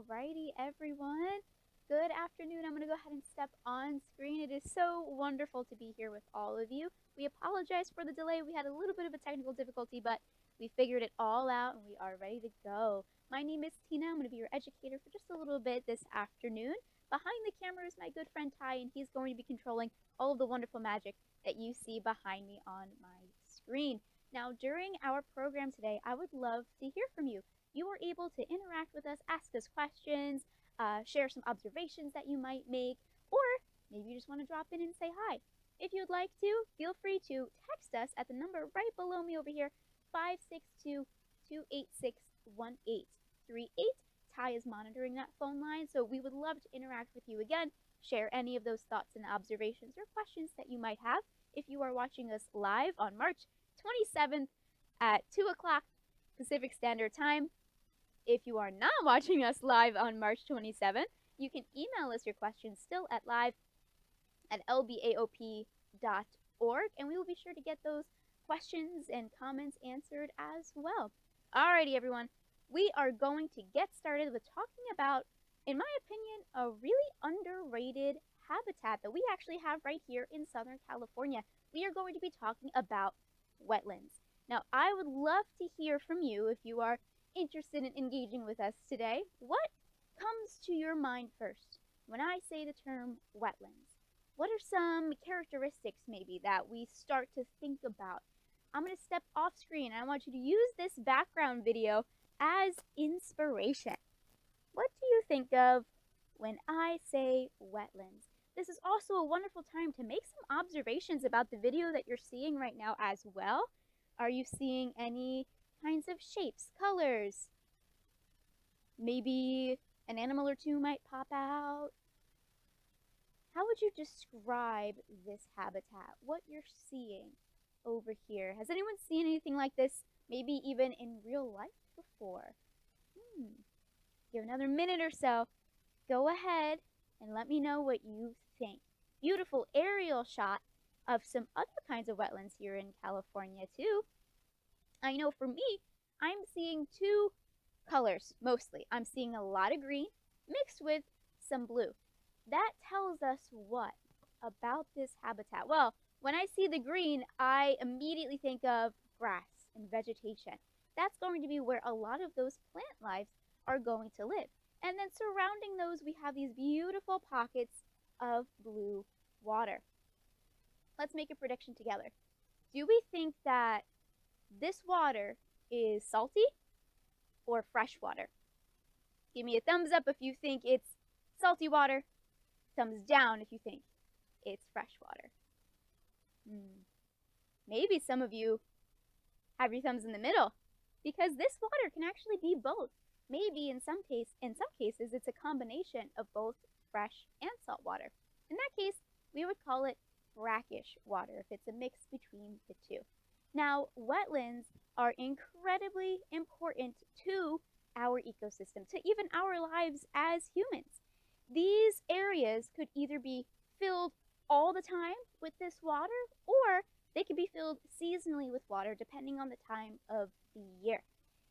Alrighty, everyone. Good afternoon. I'm going to go ahead and step on screen. It is so wonderful to be here with all of you. We apologize for the delay. We had a little bit of a technical difficulty, but we figured it all out and we are ready to go. My name is Tina. I'm going to be your educator for just a little bit this afternoon. Behind the camera is my good friend Ty, and he's going to be controlling all of the wonderful magic that you see behind me on my screen. Now, during our program today, I would love to hear from you. You are able to interact with us, ask us questions, share some observations that you might make, or maybe you just want to drop in and say hi. If you'd like to, feel free to text us at the number right below me over here, 562-286-1838. Ty is monitoring that phone line, so we would love to interact with you again, share any of those thoughts and observations or questions that you might have. If you are watching us live on March 27th at 2 o'clock Pacific Standard Time, if you are not watching us live on March 27th, you can email us your questions still at live@lbaop.org, and we will be sure to get those questions and comments answered as well. Alrighty, everyone. We are going to get started with talking about, in my opinion, a really underrated habitat that we actually have right here in Southern California. We are going to be talking about wetlands. Now, I would love to hear from you if you are interested in engaging with us today. What comes to your mind first when I say the term wetlands? What are some characteristics maybe that we start to think about? I'm going to step off screen. I want you to use this background video as inspiration. What do you think of when I say wetlands? This is also a wonderful time to make some observations about the video that you're seeing right now as well. Are you seeing any kinds of shapes, colors? Maybe an animal or two might pop out. How would you describe this habitat? What you're seeing over here? Has anyone seen anything like this, maybe even in real life before? Give another minute or so. Go ahead and let me know what you think. Beautiful aerial shot of some other kinds of wetlands here in California too. I know for me, I'm seeing two colors mostly. I'm seeing a lot of green mixed with some blue. That tells us what about this habitat? Well, when I see the green, I immediately think of grass and vegetation. That's going to be where a lot of those plant lives are going to live. And then surrounding those, we have these beautiful pockets of blue water. Let's make a prediction together. Do we think that this water is salty or fresh water? Give me a thumbs up if you think it's salty water. Thumbs down if you think it's fresh water. Maybe some of you have your thumbs in the middle, because this water can actually be both. Maybe in some cases it's a combination of both fresh and salt water. In that case, we would call it brackish water if it's a mix between the two. Now, wetlands are incredibly important to our ecosystem, to even our lives as humans. These areas could either be filled all the time with this water, or they could be filled seasonally with water depending on the time of the year.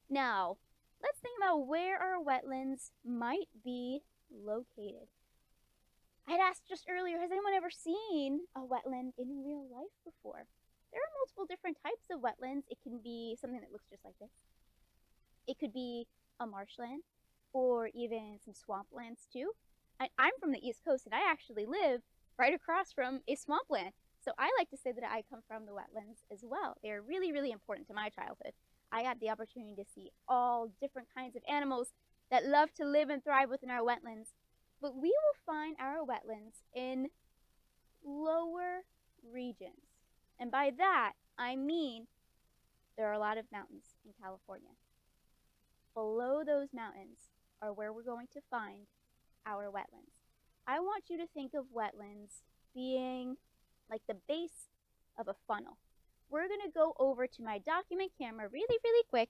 Now, let's think about where our wetlands might be located. I had asked just earlier, has anyone ever seen a wetland in real life before? There are multiple different types of wetlands. It can be something that looks just like this. It could be a marshland or even some swamplands too. I'm from the East Coast, and I actually live right across from a swampland. So I like to say that I come from the wetlands as well. They're really, really important to my childhood. I had the opportunity to see all different kinds of animals that love to live and thrive within our wetlands. But we will find our wetlands in lower regions. And by that, I mean there are a lot of mountains in California. Below those mountains are where we're going to find our wetlands. I want you to think of wetlands being like the base of a funnel. We're going to go over to my document camera really, really quick,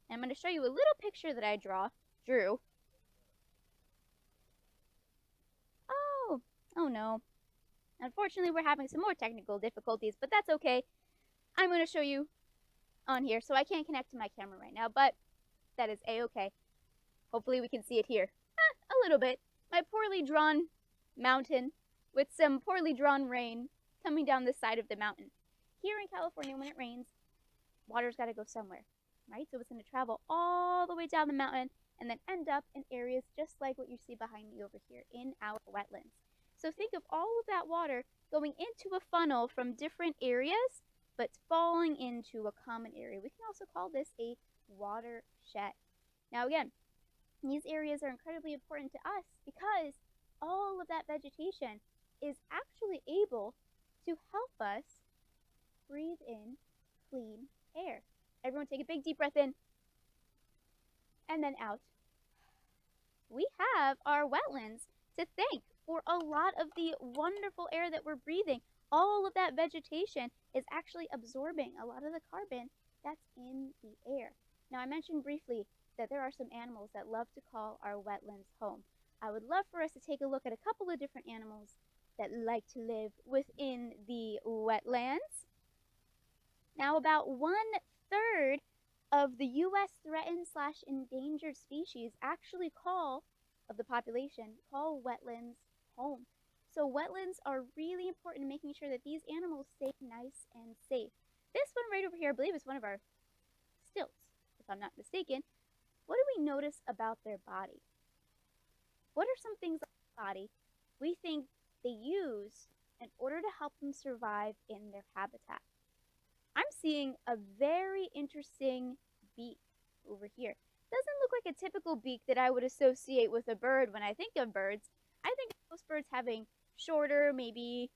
and I'm going to show you a little picture that I drew. Oh no. Unfortunately, we're having some more technical difficulties, but that's okay. I'm going to show you on here, so I can't connect to my camera right now, but that is a-okay. Hopefully we can see it here. a little bit, my poorly drawn mountain with some poorly drawn rain coming down the side of the mountain. Here in California, when it rains, water's got to go somewhere, right? So it's going to travel all the way down the mountain and then end up in areas just like what you see behind me over here in our wetlands. So think of all of that water going into a funnel from different areas, but falling into a common area. We can also call this a watershed. Now again, these areas are incredibly important to us because all of that vegetation is actually able to help us breathe in clean air. Everyone take a big deep breath in and then out. We have our wetlands to thank for a lot of the wonderful air that we're breathing. All of that vegetation is actually absorbing a lot of the carbon that's in the air. Now, I mentioned briefly that there are some animals that love to call our wetlands home. I would love for us to take a look at a couple of different animals that like to live within the wetlands. Now, about 1/3 of the U.S. threatened/endangered species actually of the population call wetlands home. So wetlands are really important in making sure that these animals stay nice and safe. This one right over here, I believe, is one of our stilts, if I'm not mistaken. What do we notice about their body? What are some things about the body we think they use in order to help them survive in their habitat? I'm seeing a very interesting beak over here. Doesn't look like a typical beak that I would associate with a bird when I think of birds. I think of most birds having shorter, maybe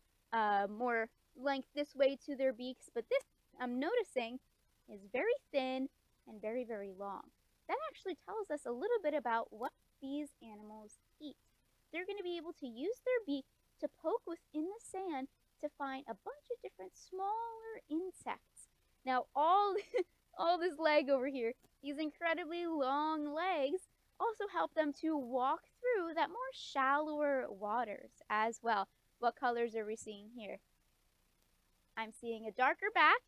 more length this way to their beaks, but this I'm noticing is very thin and very, very long. That actually tells us a little bit about what these animals eat. They're going to be able to use their beak to poke within the sand to find a bunch of different smaller insects. Now, all this leg over here, these incredibly long legs, also help them to walk through that more shallower waters as well. What colors are we seeing here? I'm seeing a darker back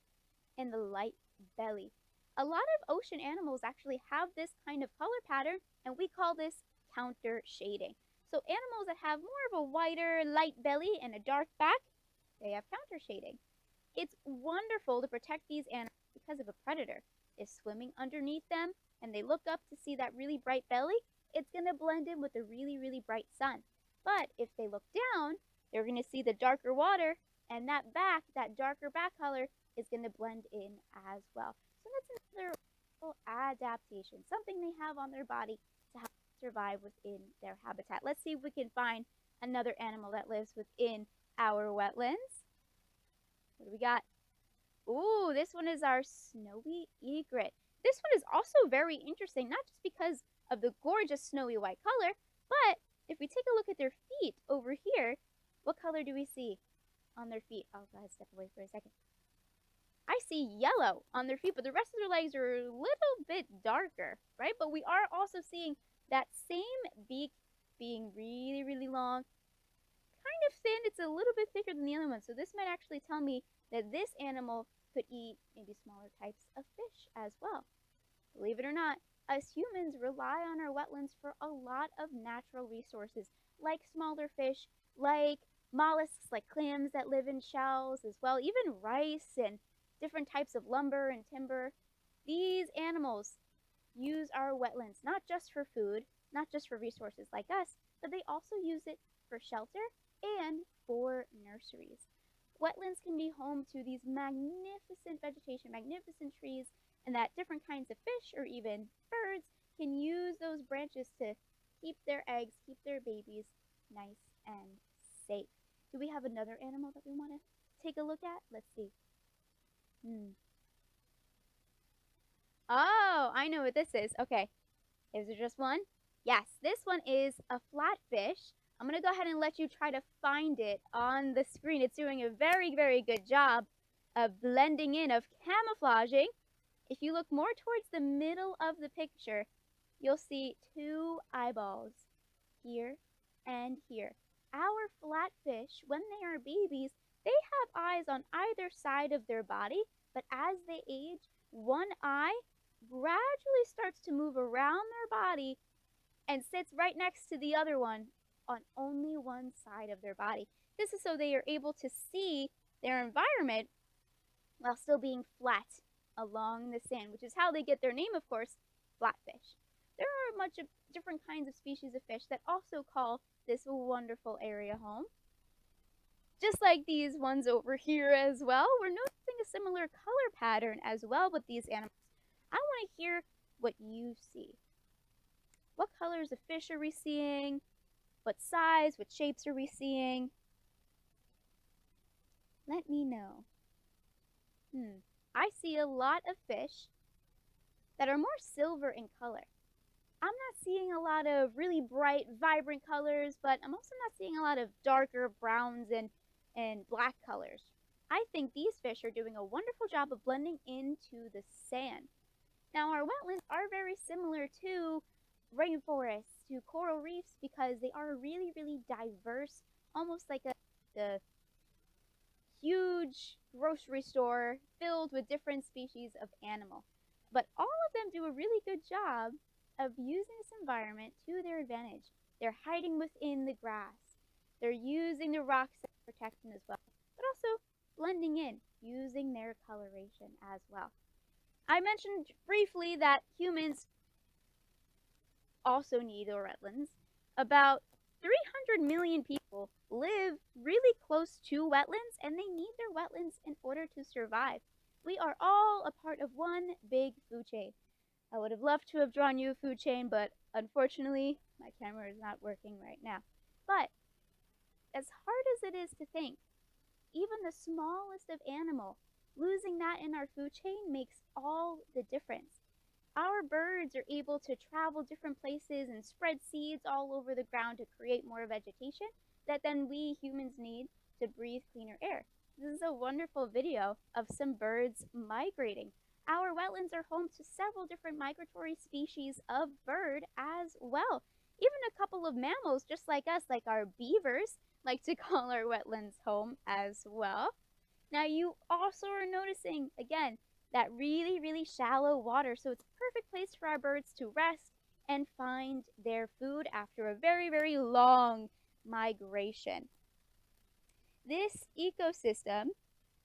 and the light belly. A lot of ocean animals actually have this kind of color pattern, and we call this counter shading. So animals that have more of a whiter, light belly and a dark back, they have counter shading. It's wonderful to protect these animals because if a predator is swimming underneath them and they look up to see that really bright belly, it's going to blend in with the really, really bright sun. But if they look down, they're going to see the darker water, and that darker back color is going to blend in as well. So that's another adaptation, something they have on their body to help survive within their habitat. Let's see if we can find another animal that lives within our wetlands. What do we got? Ooh, this one is our snowy egret. This one is also very interesting, not just because of the gorgeous snowy white color, but if we take a look at their feet over here, what color do we see on their feet? I'll go ahead and step away for a second. I see yellow on their feet, but the rest of their legs are a little bit darker, right? But we are also seeing that same beak being really, really long, kind of thin. It's a little bit thicker than the other one. So this might actually tell me that this animal could eat maybe smaller types of fish as well. Believe it or not, us humans rely on our wetlands for a lot of natural resources, like smaller fish, like mollusks, like clams that live in shells as well, even rice and different types of lumber and timber. These animals use our wetlands not just for food, not just for resources like us, but they also use it for shelter and for nurseries. Wetlands can be home to these magnificent vegetation, magnificent trees, and that different kinds of fish or even birds can use those branches to keep their eggs, keep their babies nice and safe. Do we have another animal that we want to take a look at? Let's see. Oh, I know what this is. Okay. Is there just one? Yes, this one is a flatfish. I'm going to go ahead and let you try to find it on the screen. It's doing a very, very good job of blending in, of camouflaging. If you look more towards the middle of the picture, you'll see two eyeballs here and here. Our flatfish, when they are babies, they have eyes on either side of their body, but as they age, one eye gradually starts to move around their body and sits right next to the other one on only one side of their body. This is so they are able to see their environment while still being flat along the sand, which is how they get their name, of course, flatfish. There are much of different kinds of species of fish that also call this wonderful area home. Just like these ones over here as well, we're noticing a similar color pattern as well with these animals. I want to hear what you see. What colors of fish are we seeing? What size, what shapes are we seeing? Let me know. I see a lot of fish that are more silver in color. I'm not seeing a lot of really bright, vibrant colors, but I'm also not seeing a lot of darker browns and black colors. I think these fish are doing a wonderful job of blending into the sand. Now, our wetlands are very similar to rainforests, to coral reefs, because they are really, really diverse, almost like a huge grocery store filled with different species of animal. But all of them do a really good job of using this environment to their advantage. They're hiding within the grass. They're using the rocks as protection as well, but also blending in, using their coloration as well. I mentioned briefly that humans also need our wetlands. About 300 million people live really close to wetlands, and they need their wetlands in order to survive. We are all a part of one big food chain. I would have loved to have drawn you a food chain, but unfortunately, my camera is not working right now. But as hard as it is to think, even the smallest of animal, losing that in our food chain makes all the difference. Our birds are able to travel different places and spread seeds all over the ground to create more vegetation that then we humans need to breathe cleaner air. This is a wonderful video of some birds migrating. Our wetlands are home to several different migratory species of bird as well. Even a couple of mammals just like us, like our beavers, like to call our wetlands home as well. Now you also are noticing, again, that really, really shallow water. So it's a perfect place for our birds to rest and find their food after a very, very long migration. This ecosystem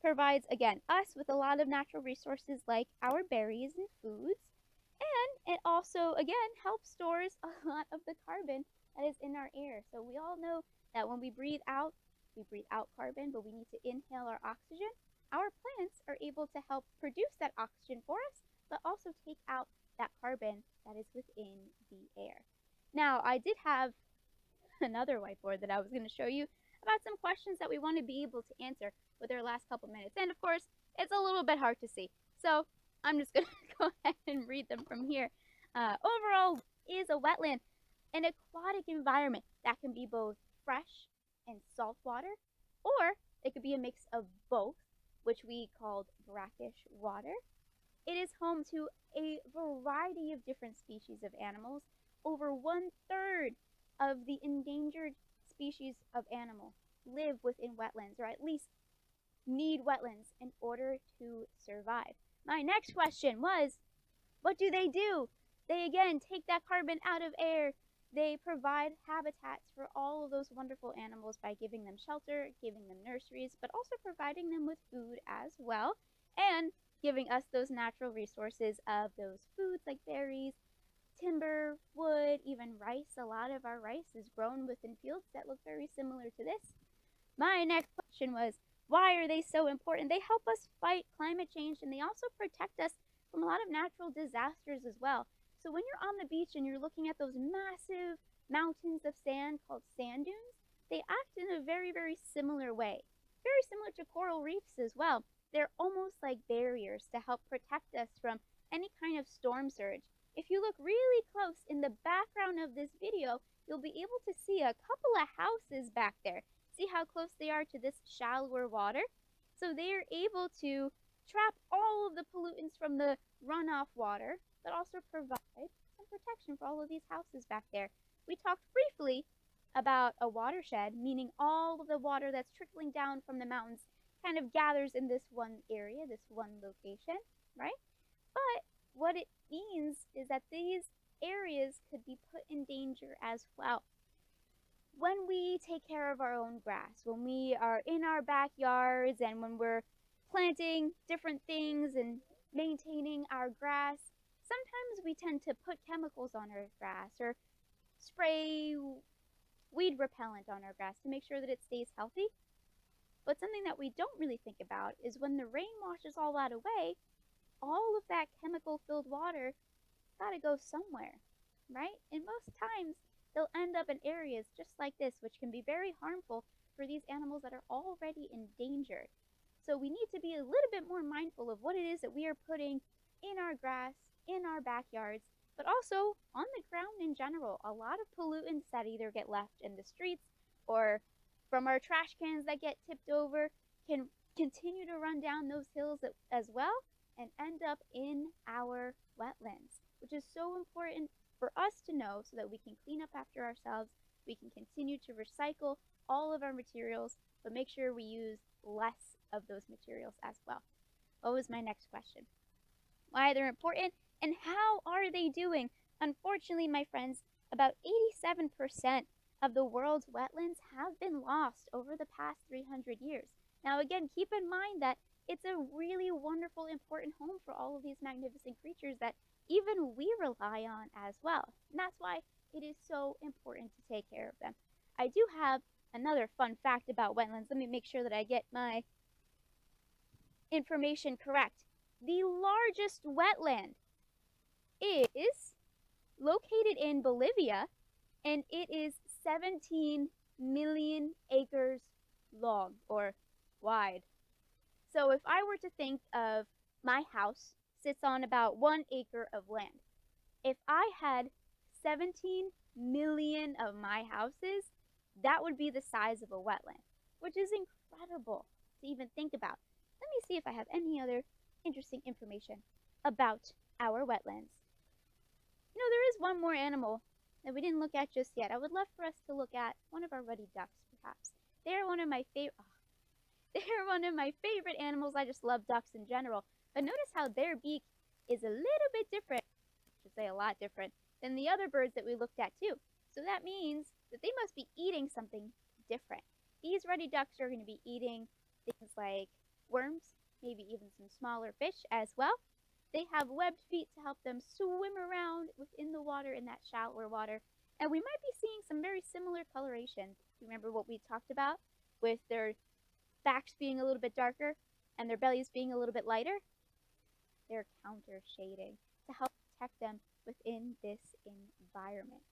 provides, again, us with a lot of natural resources like our berries and foods. And it also, again, helps stores a lot of the carbon that is in our air. So we all know that when we breathe out carbon, but we need to inhale our oxygen. Our plants are able to help produce that oxygen for us, but also take out that carbon that is within the air. Now, I did have another whiteboard that I was going to show you about some questions that we want to be able to answer with our last couple minutes. And of course, it's a little bit hard to see. So I'm just going to go ahead and read them from here. Overall, is a wetland an aquatic environment that can be both fresh and salt water, or it could be a mix of both, which we called brackish water. It is home to a variety of different species of animals. Over 1/3 of the endangered species of animal live within wetlands, or at least need wetlands in order to survive. My next question was, what do? They again take that carbon out of air. They provide habitats for all of those wonderful animals by giving them shelter, giving them nurseries, but also providing them with food as well, and giving us those natural resources of those foods like berries, timber, wood, even rice. A lot of our rice is grown within fields that look very similar to this. My next question was, why are they so important? They help us fight climate change, and they also protect us from a lot of natural disasters as well. So when you're on the beach and you're looking at those massive mountains of sand called sand dunes, they act in a very, very similar way. Very similar to coral reefs as well. They're almost like barriers to help protect us from any kind of storm surge. If you look really close in the background of this video, you'll be able to see a couple of houses back there. See how close they are to this shallower water? So they are able to trap all of the pollutants from the runoff water, but also provide some protection for all of these houses back there. We talked briefly about a watershed, meaning all of the water that's trickling down from the mountains kind of gathers in this one area, this one location, right? But what it means is that these areas could be put in danger as well. When we take care of our own grass, when we are in our backyards and when we're planting different things and maintaining our grass, sometimes we tend to put chemicals on our grass or spray weed repellent on our grass to make sure that it stays healthy. But something that we don't really think about is when the rain washes all that away, all of that chemical filled water got to go somewhere, right? And most times they'll end up in areas just like this, which can be very harmful for these animals that are already endangered. So we need to be a little bit more mindful of what it is that we are putting in our grass, in our backyards, but also on the ground in general. A lot of pollutants that either get left in the streets or from our trash cans that get tipped over can continue to run down those hills as well and end up in our wetlands, which is so important for us to know so that we can clean up after ourselves, we can continue to recycle all of our materials, but make sure we use less of those materials as well. What was my next question? Why they're important and how are they doing? Unfortunately, my friends, about 87% of the world's wetlands have been lost over the past 300 years. Now, again, keep in mind that it's a really wonderful, important home for all of these magnificent creatures that even we rely on as well. And that's why it is so important to take care of them. I do have another fun fact about wetlands. Let me make sure that I get my information correct. The largest wetland is located in Bolivia, and it is 17 million acres long or wide. So if I were to think of my house sits on about 1 acre of land. If I had 17 million of my houses, that would be the size of a wetland, which is incredible to even think about. Let me see if I have any other interesting information about our wetlands. You know, there is one more animal that we didn't look at just yet. I would love for us to look at one of our ruddy ducks, perhaps. They're one of my favorite. They're one of my favorite animals. I just love ducks in general. But notice how their beak is a little bit different, I should say a lot different, than the other birds that we looked at too. So that means that they must be eating something different. These ruddy ducks are going to be eating things like worms, maybe even some smaller fish as well. They have webbed feet to help them swim around within the water in that shallower water. And we might be seeing some very similar coloration. Remember what we talked about with their backs being a little bit darker and their bellies being a little bit lighter? They're counter shading to help protect them within this environment.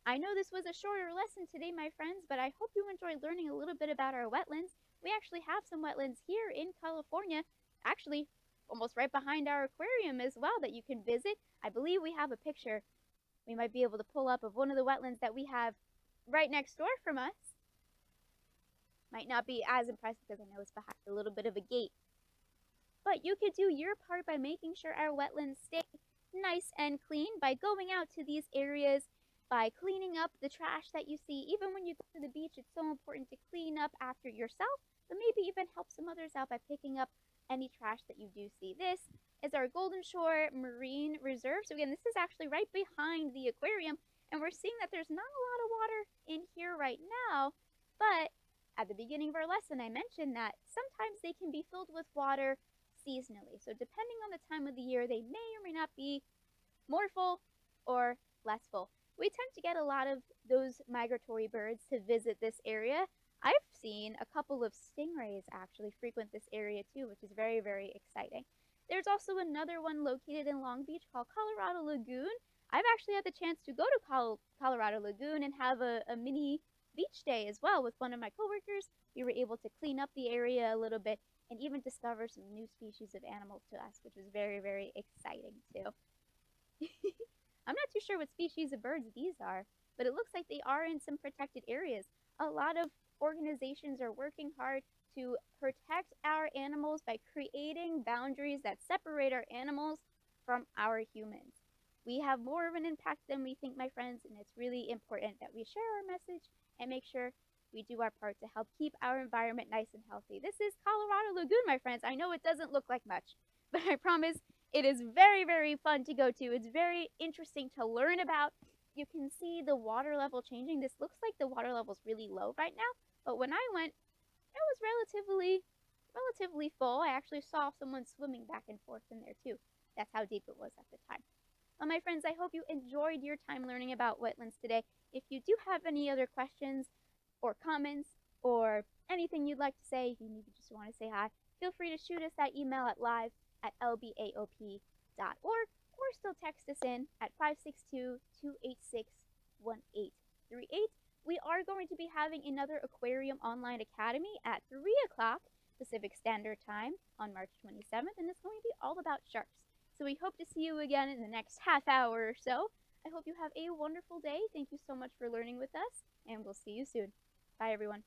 I know this was a shorter lesson today, my friends, but I hope you enjoyed learning a little bit about our wetlands. We actually have some wetlands here in California, actually almost right behind our aquarium as well, that you can visit. I believe we have a picture we might be able to pull up of one of the wetlands that we have right next door from us. Might not be as impressive because I know it's behind a little bit of a gate. But you could do your part by making sure our wetlands stay nice and clean by going out to these areas, by cleaning up the trash that you see. Even when you go to the beach, it's so important to clean up after yourself, but maybe even help some others out by picking up any trash that you do see. This is our Golden Shore Marine Reserve. So again, this is actually right behind the aquarium, and we're seeing that there's not a lot of water in here right now, but at the beginning of our lesson, I mentioned that sometimes they can be filled with water seasonally. So depending on the time of the year, they may or may not be more full or less full. We tend to get a lot of those migratory birds to visit this area. I've seen a couple of stingrays actually frequent this area too, which is very, very exciting. There's also another one located in Long Beach called Colorado Lagoon. I've actually had the chance to go to Colorado Lagoon and have a mini beach day as well with one of my coworkers. We were able to clean up the area a little bit and even discover some new species of animals to us, which was very, very exciting too. I'm not too sure what species of birds these are, but it looks like they are in some protected areas. A lot of organizations are working hard to protect our animals by creating boundaries that separate our animals from our humans. We have more of an impact than we think, my friends, and it's really important that we share our message and make sure we do our part to help keep our environment nice and healthy. This is Colorado Lagoon, my friends. I know it doesn't look like much, but I promise It is very, very fun to go to. It's very interesting to learn about. You can see the water level changing. This looks like the water level is really low right now, but when I went, it was relatively full. I actually saw someone swimming back and forth in there too. That's how deep it was at the time. Well, my friends, I hope you enjoyed your time learning about wetlands today. If you do have any other questions or comments or anything you'd like to say, if you maybe just want to say hi, feel free to shoot us that email at live@lbaop.org or still text us in at 562-286-1838. We are going to be having another Aquarium Online Academy at 3 o'clock Pacific Standard Time on March 27th, and it's going to be all about sharks. So we hope to see you again in the next half hour or so. I hope you have a wonderful day. Thank you so much for learning with us, and we'll see you soon. Bye, everyone.